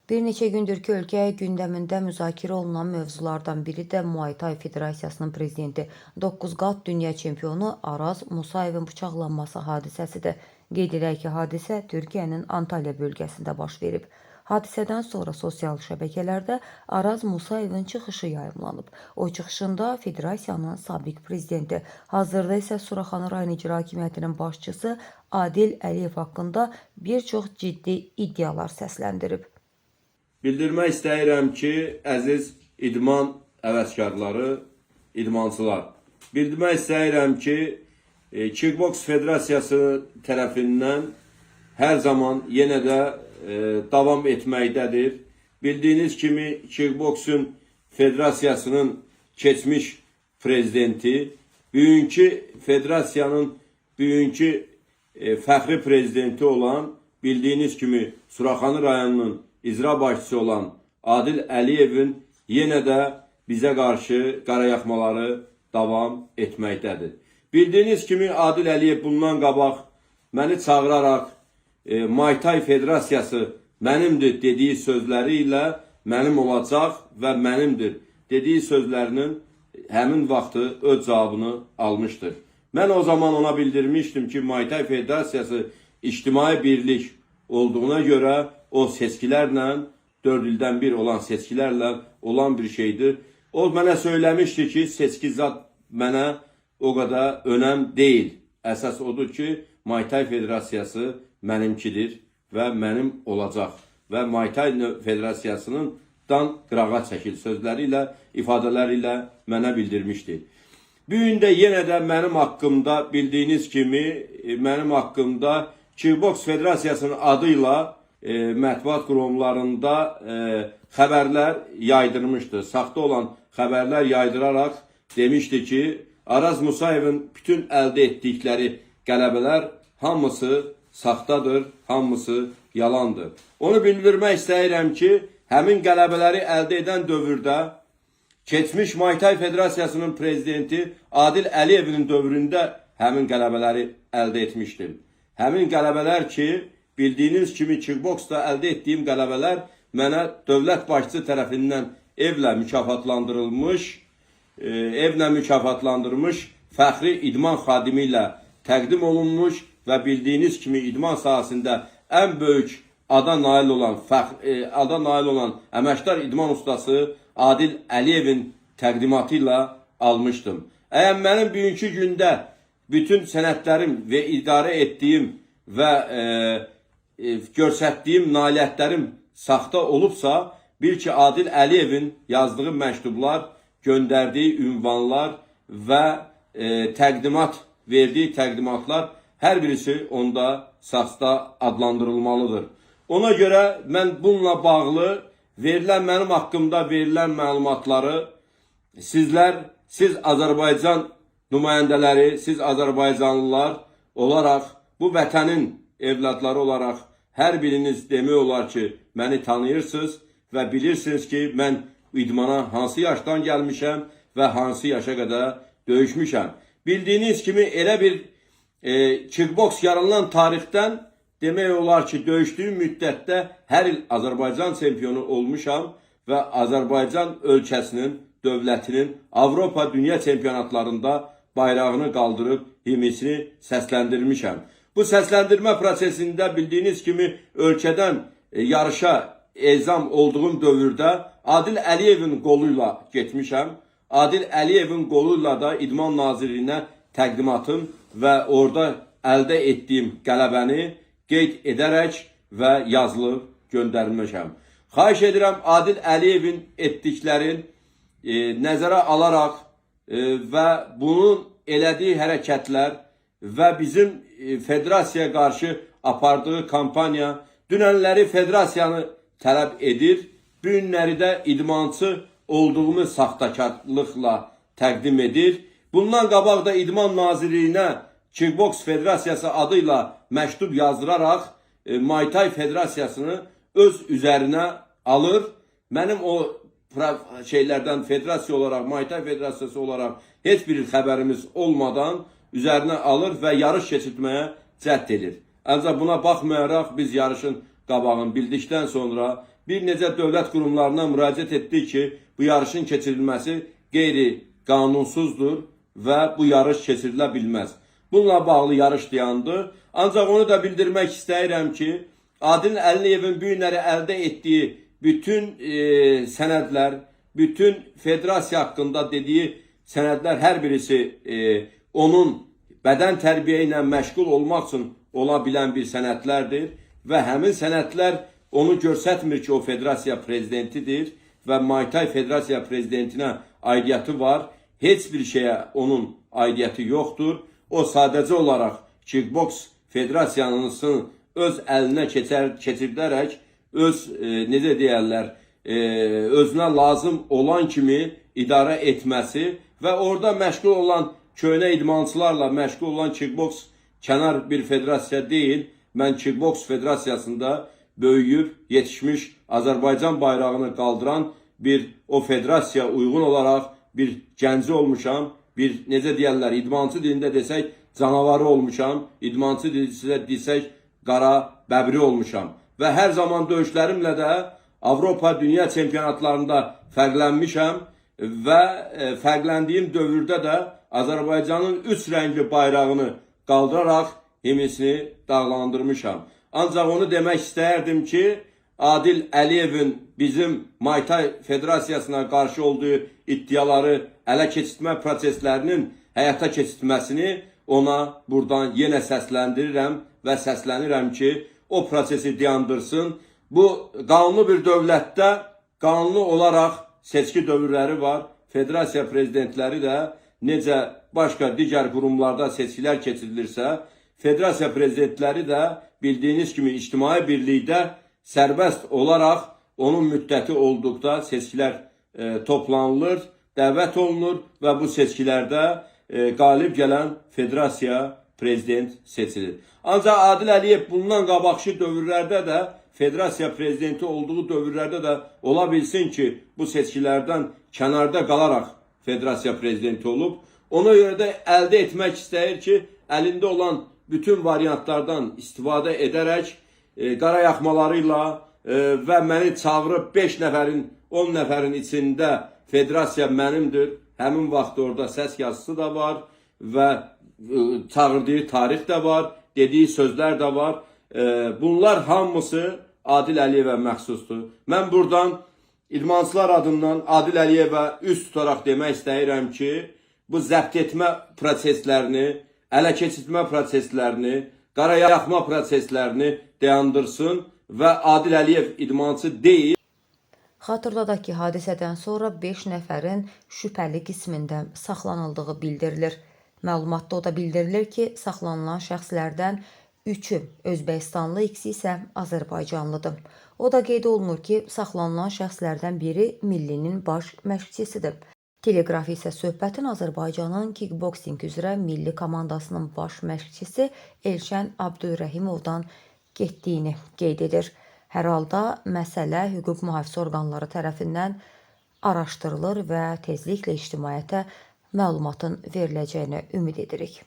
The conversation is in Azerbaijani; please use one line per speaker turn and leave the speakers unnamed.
Bir neçə gündür ki, ölkə gündəmində müzakirə olunan mövzulardan biri də Muay Thai Federasiyasının prezidenti 9 qat dünya çempionu Araz Musayevin bıçaqlanması hadisəsidir. Qeyd edək ki, hadisə Türkiyənin Antalya bölgəsində baş verib. Hadisədən sonra sosial şəbəkələrdə Araz Musayevin çıxışı yayımlanıb. O çıxışında Federasiyanın sabiq prezidenti, hazırda isə Suraxanı rayon icra hakimiyyətinin başçısı Adil Əliyev haqqında bir çox ciddi iddialar səsləndirib.
Bildirmək istəyirəm ki, əziz idman əvəzkarları, idmançılar. Bildirmək istəyirəm ki, Kickboks Federasiyası tərəfindən hər zaman yenə də davam etməkdədir. Bildiyiniz kimi Kickboksun Federasiyasının keçmiş prezidenti, bugünkü Federasiyanın fəxri prezidenti olan, bildiyiniz kimi Suraxanı rayonunun icra başçısı olan Adil Əliyevin yenə də bizə qarşı qarayaxmaları davam etməkdədir. Bildiyiniz kimi Adil Əliyev bundan qabaq məni çağıraraq Muay Thai Federasiyası mənimdir dediyi sözləri ilə mənim olacaq və mənimdir dediyi sözlərinin həmin vaxtı öz cavabını almışdır. Mən o zaman ona bildirmişdim ki, Muay Thai Federasiyası ictimai birlik olduğuna görə o seçkilərlə, 4 ildən bir olan seçkilərlə olan bir şeydir. O mənə söyləmişdi ki, seçki zat mənə o qədər önəm deyil. Əsas odur ki, Muay Thai Federasiyası mənimkidir və mənim olacaq. Və Muay Thai Federasiyasının dan qırağa çəkil sözləri ilə, ifadələri ilə mənə bildirmişdi. Bugün də yenə də mənim haqqımda, bildiyiniz kimi, mənim haqqımda Kickboks Federasiyasının adıyla mətbuat qurumlarında xəbərlər yaydırmışdı. Saxta olan xəbərlər yaydıraraq demişdi ki, Araz Musayevin bütün əldə etdikləri qələbələr hamısı saxtadır, hamısı yalandır. Onu bildirmək istəyirəm ki, həmin qələbələri əldə edən dövrdə keçmiş Muay Thai Federasiyasının prezidenti Adil Əliyevin dövründə həmin qələbələri əldə etmişdim. Həmin qələbələr ki, bildiyiniz kimi kickboksda əldə etdiyim qələbələr mənə dövlət başçısı tərəfindən evlə mükafatlandırılmış fəxri idman xadimi ilə təqdim olunmuş və bildiyiniz kimi idman sahəsində ən böyük ada nail olan əməkdar idman ustası Adil Əliyevin təqdimatı ilə almışdım. Əgər mənim bugünkü gündə bütün sənədlərim və idarə etdiyim və göstərdiyim nailiyyətlərim saxta olubsa, bil ki, Adil Əliyevin yazdığı məktublar, göndərdiyi ünvanlar və verdiyi təqdimatlar hər birisi onda saxta adlandırılmalıdır. Ona görə mən bununla bağlı mənim haqqımda verilən məlumatları siz Azərbaycan nümayəndələri, siz Azərbaycanlılar olaraq, bu vətənin evladları olaraq hər biriniz demək olar ki, məni tanıyırsınız və bilirsiniz ki, mən idmana hansı yaşdan gəlmişəm və hansı yaşa qədər döyüşmüşəm. Bildiyiniz kimi elə bir kickboks yaranan tarixdən demək olar ki, döyüşdüyüm müddətdə hər il Azərbaycan çempionu olmuşam və Azərbaycan ölkəsinin, dövlətinin Avropa dünya çempionatlarında bayrağını qaldırıb himnisini səsləndirmişəm. Bu səsləndirmə prosesində bildiyiniz kimi ölkədən yarışa ezam olduğum dövrdə Adil Əliyevin qoluyla getmişəm. Adil Əliyevin qoluyla da İdman Nazirliyinə təqdimatım və orada əldə etdiyim qələbəni qeyd edərək və yazılıb göndərmişəm. Xahiş edirəm Adil Əliyevin etdiklərin nəzərə alaraq və bunun elədiyi hərəkətlər və bizim federasiyaya qarşı apardığı kampanya dünənləri federasiyanı tələb edir, bu günləri də idmançı olduğumu saxtakarlıqla təqdim edir. Bundan qabaq da İdman Nazirliyinə Kickboks Federasiyası adıyla məktub yazdıraraq Muay Thai Federasiyasını öz üzərinə alır. Mənim o federasiya olaraq, Muay Thai Federasiyası olaraq heç bir xəbərimiz olmadan üzərinə alır və yarış keçirtməyə cəhd edir. Ancaq buna baxmayaraq biz yarışın qabağını bildikdən sonra bir neçə dövlət qurumlarına müraciət etdi ki, bu yarışın keçirilməsi qeyri-qanunsuzdur və bu yarış keçirilə bilməz. Bununla bağlı yarış dayandı. Ancaq onu da bildirmək istəyirəm ki, Adil Əliyevin bu günləri əldə etdiyi bütün sənədlər, bütün federasiya haqqında dediyi sənədlər hər birisi onun bədən tərbiyə ilə məşğul olmaq üçün ola bilən bir sənədlərdir və həmin sənədlər onu göstərmir ki, o federasiya prezidentidir və Muay Thai Federasiya prezidentinə aidiyyəti var. Heç bir şeyə onun aidiyyəti yoxdur. O sadəcə olaraq Kickboks Federasiyanın öz əlinə keçirdərək necə deyərlər, özünə lazım olan kimi idarə etməsi və orada məşğul olan köhnə idmançılarla məşğul olan kickboks kənar bir federasiya deyil. Mən Kickboks Federasiyasında böyüyüb, yetişmiş, Azərbaycan bayrağını qaldıran o federasiya uyğun olaraq bir gənci olmuşam, bir necə deyərlər, idmançı dilində desək canavarı olmuşam, idmançı dilində desək qara bəbri olmuşam. Və hər zaman döyüşlərimlə də Avropa Dünya çempionatlarında fərqlənmişəm və fərqləndiyim dövrdə də Azərbaycanın 3 rəngli bayrağını qaldıraraq himnisini dağlandırmışam. Ancaq onu demək istərdim ki, Adil Əliyevin bizim Muay Thai Federasiyasına qarşı olduğu iddiaları ələ keçirtmə proseslərinin həyata keçirtməsini ona buradan yenə səsləndirirəm və səslənirəm ki, o prosesi dayandırsın. Bu qanunlu bir dövlətdə qanunlu olaraq seçki dövrləri var. Federasiya prezidentləri də necə başqa digər qurumlarda seçkilər keçirilirsə, federasiya prezidentləri də bildiyiniz kimi ictimai birlikdə sərbəst olaraq onun müddəti olduqda seçkilər toplanılır, dəvət olunur və bu seçkilərdə qalib gələn federasiya prezident seçilir. Ancaq Adil Əliyev bundan qabaqki dövrlərdə də federasiya prezidenti olduğu dövrlərdə də ola bilsin ki, bu seçkilərdən kənarda qalaraq federasiya prezidenti olub. Ona görə də əldə etmək istəyir ki, əlində olan bütün variantlardan istifadə edərək qara yaxmalarıyla və məni çağırıb 5 nəfərin, 10 nəfərin içində federasiya mənimdir. Həmin vaxt orada səs yazısı da var və çağırdığı tarix də var, dediyi sözlər də var. Bunlar hamısı Adil Əliyevə məxsusdur. Mən buradan idmançılar adından Adil Əliyevə üst tutaraq demək istəyirəm ki, bu zəbt etmə proseslərini, ələ keçirtmə proseslərini, qara yaxma proseslərini dayandırsın və Adil Əliyev idmançı deyil.
Xatırladaq ki, hadisədən sonra 5 nəfərin şübhəli qismində saxlanıldığı bildirilir. Məlumatda o da bildirilir ki, saxlanılan şəxslərdən 3-ü Özbəkistanlı, ikisi isə Azərbaycanlıdır. O da qeyd olunur ki, saxlanılan şəxslərdən biri millinin baş məşqçisidir. Teleqraf isə söhbətin Azərbaycanın kickboksing üzrə milli komandasının baş məşqçisi Elşən Abdurrəhimovdan getdiyini qeyd edir. Hər halda məsələ hüquq mühafizə orqanları tərəfindən araşdırılır və tezliklə ictimaiyyətə məlumatın veriləcəyini ümid edirik.